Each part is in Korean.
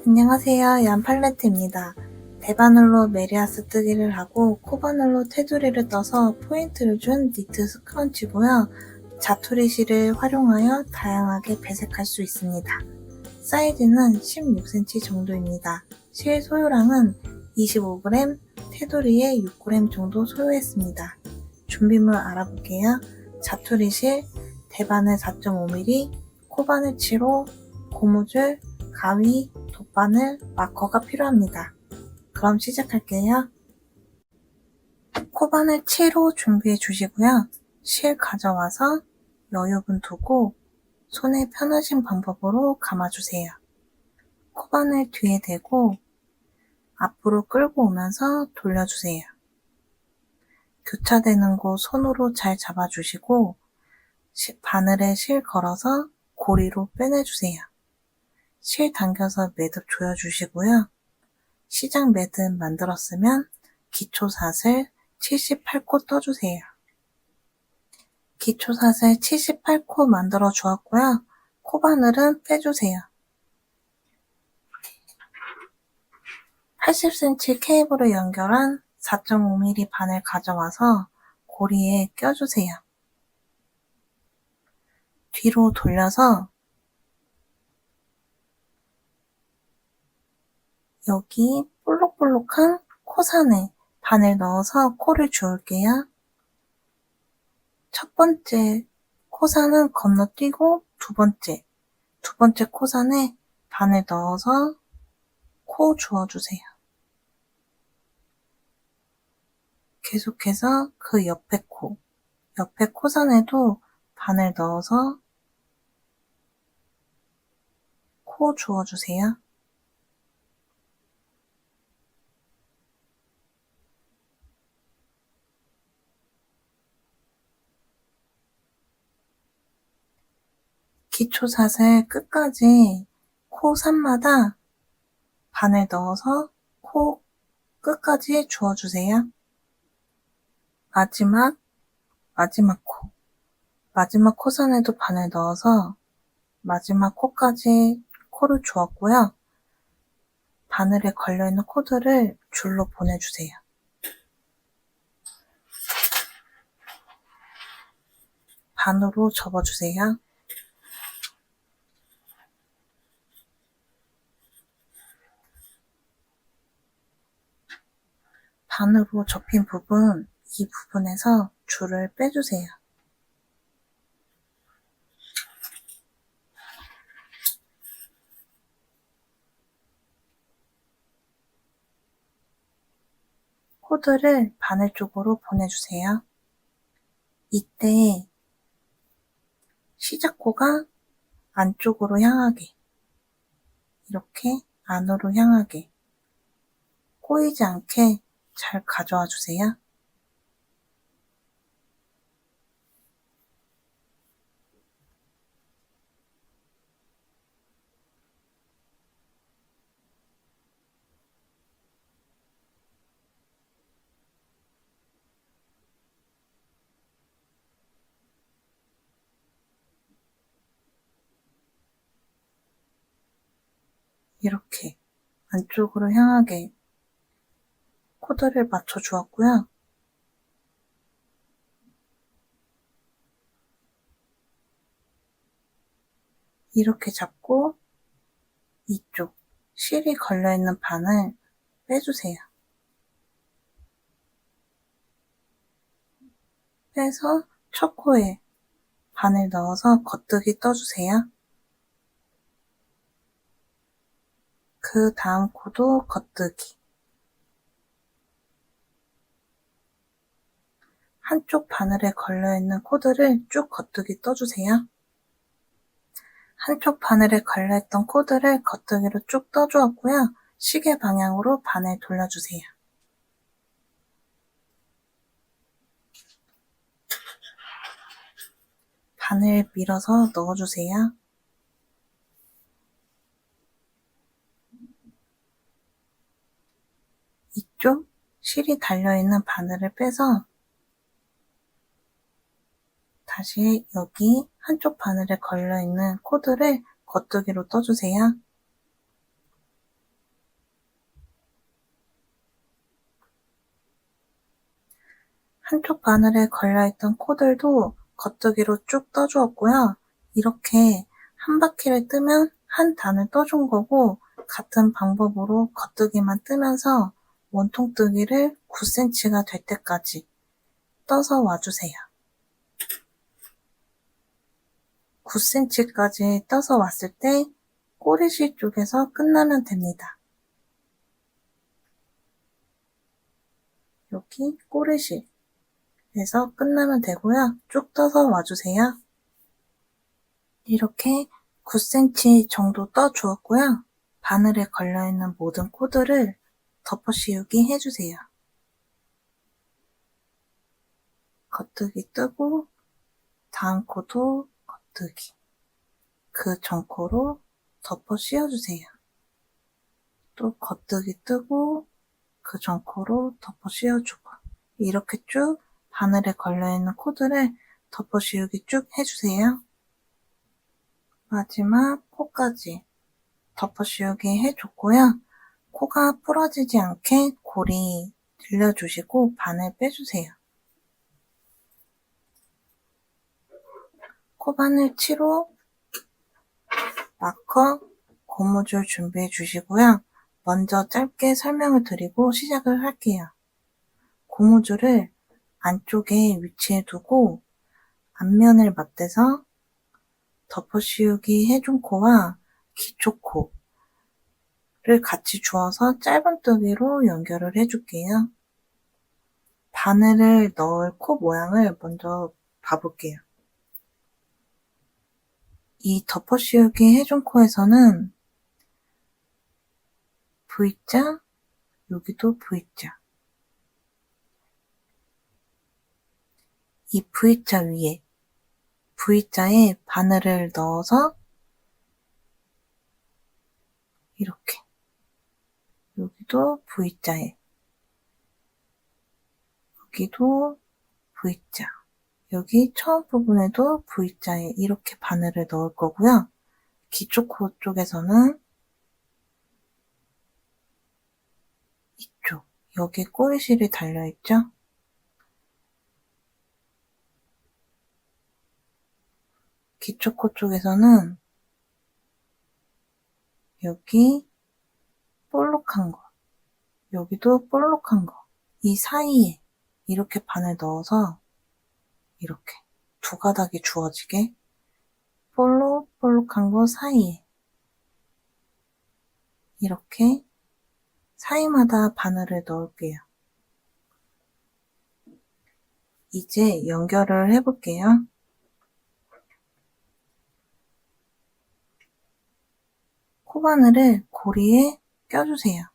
안녕하세요. 얀팔레트입니다. 대바늘로 메리아스 뜨기를 하고 코바늘로 테두리를 떠서 포인트를 준 니트 스크런치고요. 자투리 실을 활용하여 다양하게 배색할 수 있습니다. 사이즈는 16cm 정도입니다. 실 소요량은 25g, 테두리에 6g 정도 소요했습니다. 준비물 알아볼게요. 자투리 실, 대바늘 4.5mm, 코바늘 7호, 고무줄, 가위, 돗바늘, 마커가 필요합니다. 그럼 시작할게요. 코바늘 7호 준비해 주시고요. 실 가져와서 여유분 두고 손에 편하신 방법으로 감아주세요. 코바늘 뒤에 대고 앞으로 끌고 오면서 돌려주세요. 교차되는 곳 손으로 잘 잡아주시고 바늘에 실 걸어서 고리로 빼내주세요. 실 당겨서 매듭 조여주시고요. 시작 매듭 만들었으면 기초사슬 78코 떠주세요. 기초사슬 78코 만들어 주었고요. 코바늘은 빼주세요. 80cm 케이블을 연결한 4.5mm 바늘 가져와서 고리에 껴주세요. 뒤로 돌려서 여기 볼록볼록한 코산에 바늘 넣어서 코를 주울게요. 첫 번째 코산은 건너뛰고 두 번째 코산에 바늘 넣어서 코 주워주세요. 계속해서 그 옆에 코산에도 바늘 넣어서 코 주워주세요. 기초사슬 끝까지 코산마다 바늘 넣어서 코 끝까지 주워주세요. 마지막 코선에도 바늘 넣어서 마지막 코까지 코를 주었고요. 바늘에 걸려있는 코드를 줄로 보내주세요. 반으로 접어주세요. 반으로 접힌 부분, 이 부분에서 줄을 빼주세요. 코드를 바늘 쪽으로 보내주세요. 이때 시작코가 안쪽으로 향하게, 이렇게 안으로 향하게 꼬이지 않게 잘 가져와 주세요. 이렇게 안쪽으로 향하게 코드를 맞춰 주었고요. 이렇게 잡고 이쪽 실이 걸려있는 반을 빼주세요. 빼서 첫 코에 바늘 넣어서 겉뜨기 떠주세요. 그 다음 코도 겉뜨기. 한쪽 바늘에 걸려있는 코드를 쭉 겉뜨기 떠주세요. 한쪽 바늘에 걸려있던 코드를 겉뜨기로 쭉 떠주었고요. 시계 방향으로 바늘 돌려주세요. 바늘 밀어서 넣어주세요. 이쪽 실이 달려있는 바늘을 빼서 다시 여기 한쪽 바늘에 걸려있는 코드를 겉뜨기로 떠주세요. 한쪽 바늘에 걸려있던 코들도 겉뜨기로 쭉 떠주었고요. 이렇게 한 바퀴를 뜨면 한 단을 떠준 거고, 같은 방법으로 겉뜨기만 뜨면서 원통뜨기를 9cm가 될 때까지 떠서 와주세요. 9cm까지 떠서 왔을 때 꼬리실 쪽에서 끝나면 됩니다. 여기 꼬리실에서 끝나면 되고요. 쭉 떠서 와주세요. 이렇게 9cm 정도 떠주었고요. 바늘에 걸려있는 모든 코드를 덮어 씌우기 해주세요. 겉뜨기 뜨고 다음 코도 겉뜨기, 그 전 코로 덮어 씌워주세요. 또 겉뜨기 뜨고 그 전 코로 덮어 씌워주고, 이렇게 쭉 바늘에 걸려있는 코드를 덮어 씌우기 쭉 해주세요. 마지막 코까지 덮어 씌우기 해줬고요. 코가 부러지지 않게 고리 늘려주시고 바늘 빼주세요. 코바늘 치로 마커, 고무줄 준비해 주시고요. 먼저 짧게 설명을 드리고 시작을 할게요. 고무줄을 안쪽에 위치해 두고 앞면을 맞대서 덮어 씌우기 해준 코와 기초 코를 같이 주어서 짧은뜨기로 연결을 해줄게요. 바늘을 넣을 코 모양을 먼저 봐볼게요. 이 덮어 씌우기 해준 코에서는 V자, 여기도 V자. 이 V자 위에, V자에 바늘을 넣어서 이렇게, 여기도 V자에, 여기도 V자, 여기 처음 부분에도 V자에 이렇게 바늘을 넣을 거고요. 기초 코 쪽에서는 이쪽, 여기 꼬리실이 달려있죠? 기초 코 쪽에서는 여기 볼록한 거, 여기도 볼록한 거, 이 사이에 이렇게 바늘 넣어서 이렇게 두 가닥이 주어지게 볼록볼록한 거 사이에 이렇게 사이마다 바늘을 넣을게요. 이제 연결을 해볼게요. 코바늘을 고리에 껴주세요.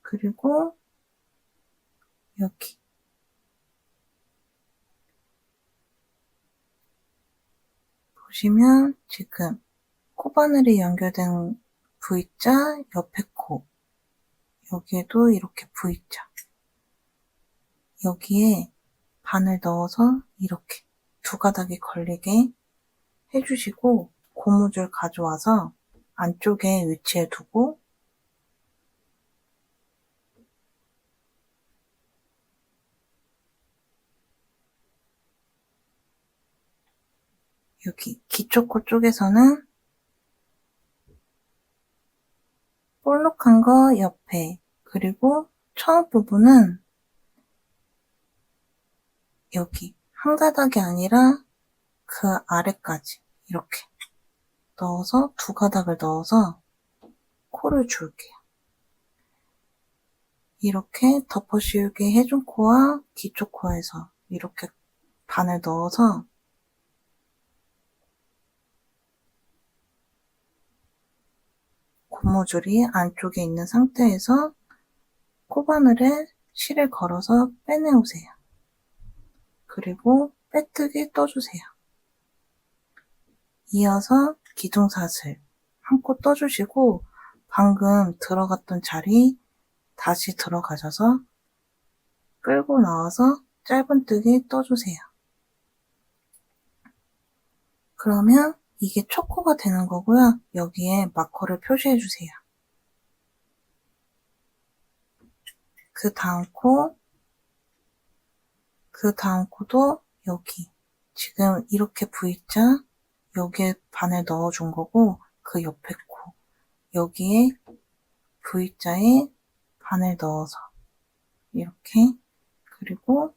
그리고 여기 보시면 지금 코바늘이 연결된 V자 옆에 코, 여기에도 이렇게 V자, 여기에 바늘 넣어서 이렇게 두 가닥이 걸리게 해주시고, 고무줄 가져와서 안쪽에 위치해 두고 여기 기초코 쪽에서는 볼록한 거 옆에, 그리고 처음 부분은 여기 한 가닥이 아니라 그 아래까지 이렇게 넣어서 두 가닥을 넣어서 코를 줄게요. 이렇게 덮어 씌우게 해준 코와 기초 코에서 이렇게 바늘 넣어서 고무줄이 안쪽에 있는 상태에서 코바늘에 실을 걸어서 빼내오세요. 그리고 빼뜨기 떠주세요. 이어서 기둥사슬 한 코 떠주시고, 방금 들어갔던 자리 다시 들어가셔서 끌고 나와서 짧은뜨기 떠주세요. 그러면 이게 초코가 되는 거고요. 여기에 마커를 표시해주세요. 그 다음 코도 여기 지금 이렇게 V자 여기에 바늘 넣어준 거고 그 옆에 코 여기에 V자에 바늘 넣어서 이렇게 그리고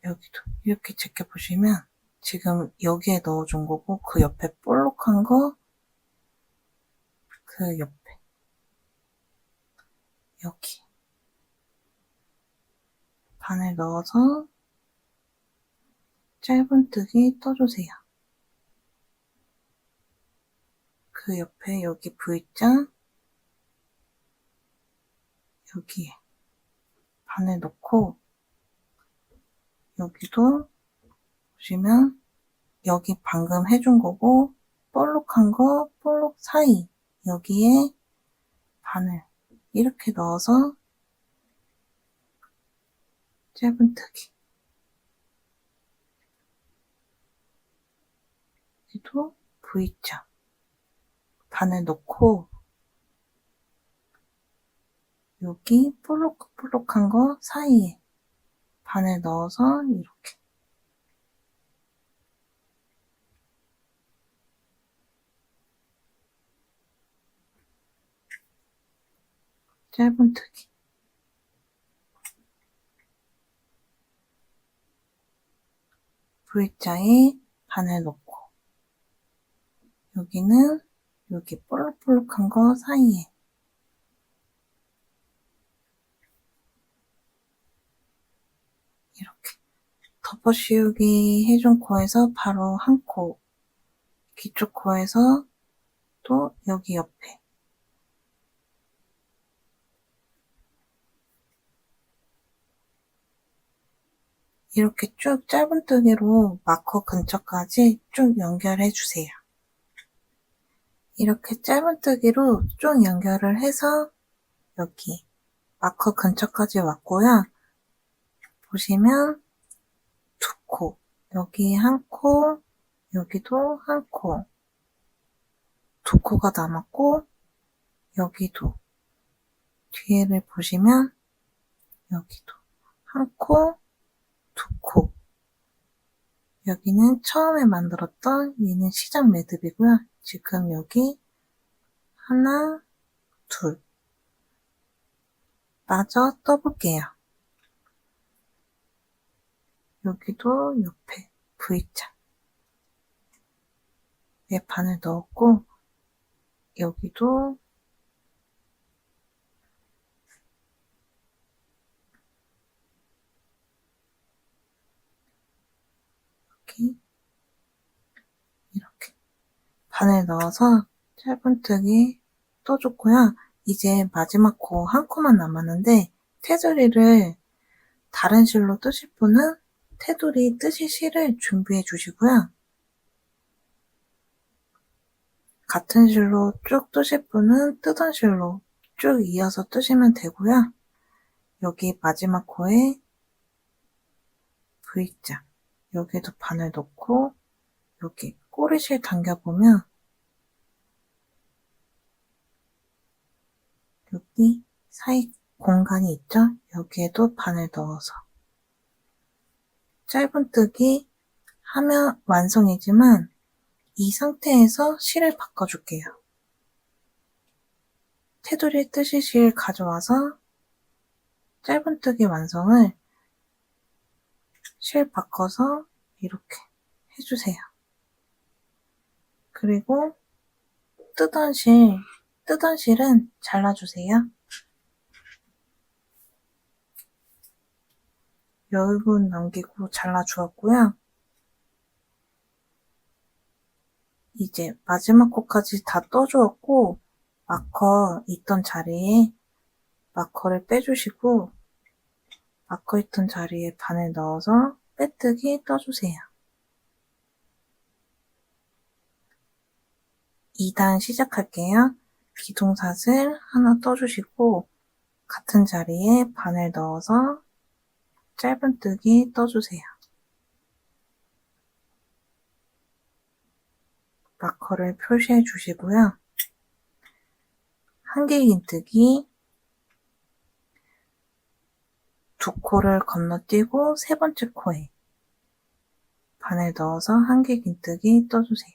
여기도 이렇게 제껴보시면 지금 여기에 넣어준 거고 그 옆에 볼록한 거 그 옆에 여기 바늘 넣어서 짧은뜨기 떠주세요. 그 옆에 여기 V자 여기에 바늘 넣고 여기도 보시면 여기 방금 해준 거고 볼록한 거 볼록 사이 여기에 바늘 이렇게 넣어서 짧은뜨기 여기도 V자 바늘 넣고 여기 볼록볼록한 거 사이에 바늘 넣어서 이렇게 짧은뜨기 V자에 바늘 넣고 여기는 여기 볼록볼록한 거 사이에 이렇게 덮어 씌우기 해준 코에서 바로 한 코, 기초 코에서 또 여기 옆에 이렇게 쭉 짧은뜨기로 마커 근처까지 쭉 연결해 주세요. 이렇게 짧은뜨기로 쭉 연결을 해서 여기 마커 근처까지 왔고요. 보시면 두 코, 여기 한 코, 여기도 한 코, 두 코가 남았고 여기도 뒤에를 보시면 여기도 한 코, 두 코 여기는 처음에 만들었던 얘는 시작 매듭이고요. 지금 여기 하나, 둘 마저 떠볼게요. 여기도 옆에 V자 에 바늘 넣었고 여기도 이렇게 바늘 넣어서 짧은뜨기 떠줬고요. 이제 마지막 코 한 코만 남았는데 테두리를 다른 실로 뜨실 분은 테두리 뜨실 실을 준비해 주시고요. 같은 실로 쭉 뜨실 분은 뜨던 실로 쭉 이어서 뜨시면 되고요. 여기 마지막 코에 V자 여기도 바늘 넣고 여기 꼬리실 당겨보면 여기 사이 공간이 있죠? 여기에도 바늘 넣어서 짧은뜨기 하면 완성이지만 이 상태에서 실을 바꿔줄게요. 테두리 뜨실 실 가져와서 짧은뜨기 완성을 실 바꿔서 이렇게 해주세요. 그리고 뜨던 실은 잘라주세요. 여유분 남기고 잘라주었고요. 이제 마지막 코까지 다 떠주었고 마커 있던 자리에 마커를 빼주시고 마커 있던 자리에 바늘 넣어서 빼뜨기 떠주세요. 2단 시작할게요. 기둥사슬 하나 떠주시고 같은 자리에 바늘 넣어서 짧은뜨기 떠주세요. 마커를 표시해 주시고요. 한길긴뜨기, 두 코를 건너뛰고 세 번째 코에 바늘 넣어서 한길긴뜨기 떠주세요.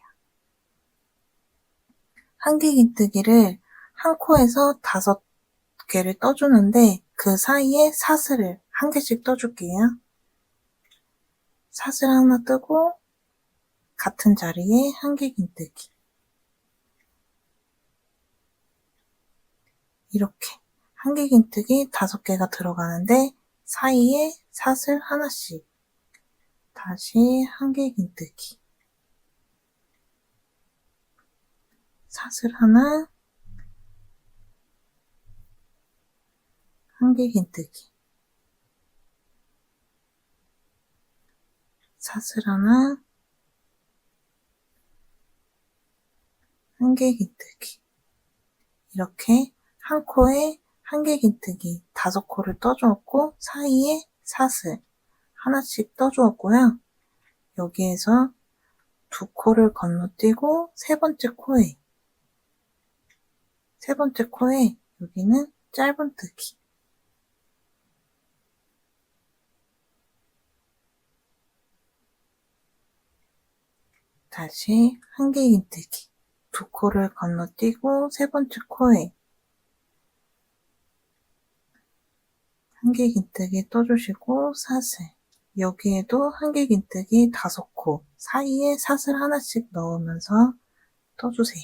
한길긴뜨기를 한 코에서 5개를 떠주는데 그 사이에 사슬을 한 개씩 떠줄게요. 사슬 하나 뜨고 같은 자리에 한길긴뜨기. 이렇게 한길긴뜨기 5개가 들어가는데 사이에 사슬 하나씩. 다시 한길긴뜨기. 사슬 하나, 한길긴뜨기. 사슬 하나, 한길긴뜨기. 이렇게 한 코에 한길긴뜨기 5코를 떠주었고 사이에 사슬 하나씩 떠주었고요. 여기에서 두 코를 건너뛰고 세 번째 코에 여기는 짧은뜨기. 다시 한길긴뜨기. 두 코를 건너뛰고 세 번째 코에 한길긴뜨기 떠주시고 사슬. 여기에도 한길긴뜨기 5코 사이에 사슬 하나씩 넣으면서 떠주세요.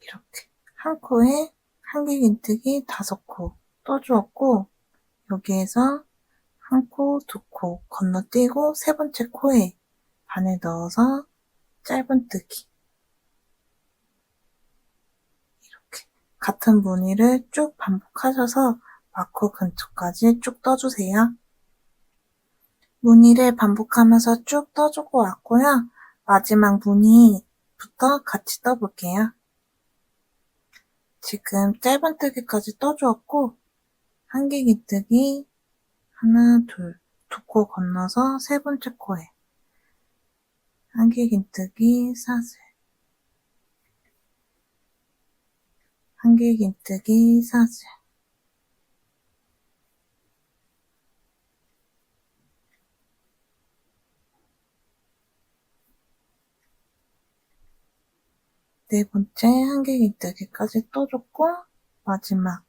이렇게 한 코에 한길긴뜨기 5코 떠주었고 여기에서 한 코, 두 코 건너뛰고 세 번째 코에 바늘 넣어서 짧은뜨기. 이렇게 같은 무늬를 쭉 반복하셔서 마코 근처까지 쭉 떠주세요. 무늬를 반복하면서 쭉 떠주고 왔고요. 마지막 무늬부터 같이 떠볼게요. 지금 짧은뜨기까지 떠주었고 한길긴뜨기 하나, 둘, 두 코 건너서 세 번째 코에 한길긴뜨기 사슬, 한길긴뜨기 사슬. 네 번째 한길긴뜨기까지 떠줬고 마지막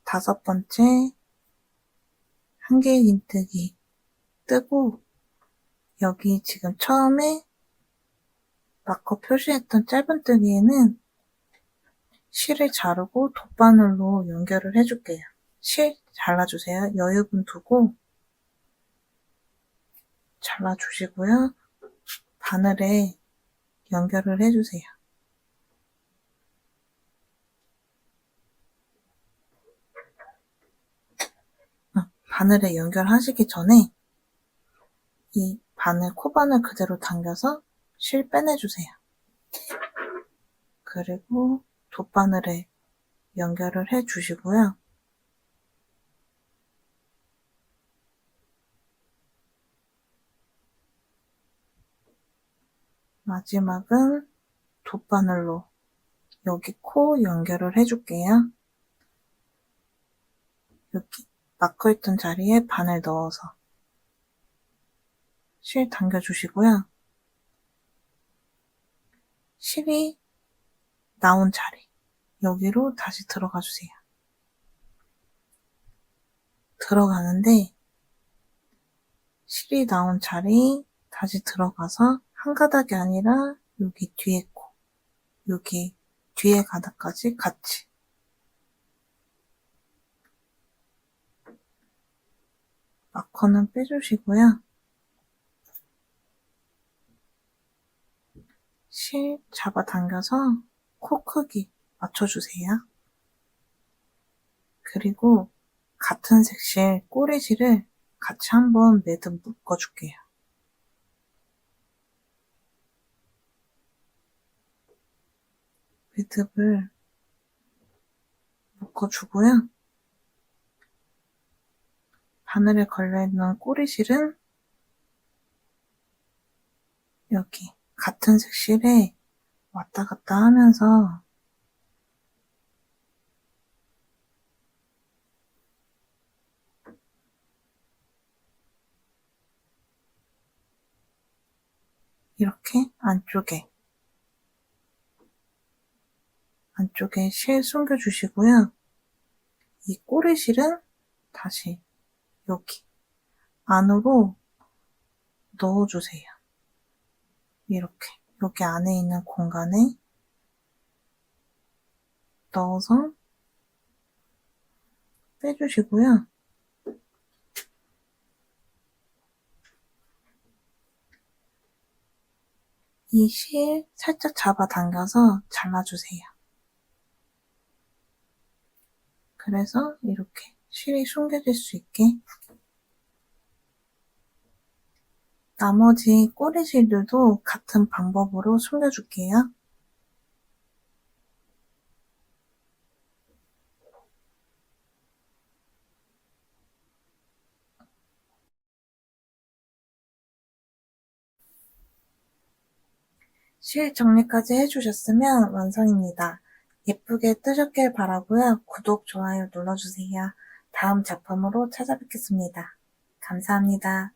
5번째 한길긴뜨기 뜨고 여기 지금 처음에 마커 표시했던 짧은뜨기에는 실을 자르고 돗바늘로 연결을 해줄게요. 실 잘라주세요. 여유분 두고 잘라주시고요. 바늘에 연결을 해주세요. 바늘에 연결하시기 전에 이 바늘, 코바늘 그대로 당겨서 실 빼내주세요. 그리고 돗바늘에 연결을 해주시고요. 마지막은 돗바늘로 여기 코 연결을 해줄게요. 여기 막혀있던 자리에 바늘 넣어서 실 당겨주시고요. 실이 나온 자리 여기로 다시 들어가주세요. 들어가는데 실이 나온 자리 다시 들어가서 한 가닥이 아니라 여기 뒤에 코, 여기 뒤에 가닥까지 같이 마커는 빼주시고요. 실 잡아당겨서 코 크기 맞춰주세요. 그리고 같은 색실 꼬리실을 같이 한번 매듭 묶어줄게요. 매듭을 묶어주고요. 바늘에 걸려있는 꼬리실은 여기 같은 색실에 왔다 갔다 하면서 이렇게 안쪽에 실 숨겨주시고요. 이 꼬리실은 다시 여기 안으로 넣어주세요. 이렇게 여기 안에 있는 공간에 넣어서 빼주시고요. 이 실 살짝 잡아당겨서 잘라주세요. 그래서 이렇게 실이 숨겨질 수 있게. 나머지 꼬리실들도 같은 방법으로 숨겨줄게요. 실 정리까지 해주셨으면 완성입니다. 예쁘게 뜨셨길 바라고요. 구독, 좋아요 눌러주세요. 다음 작품으로 찾아뵙겠습니다. 감사합니다.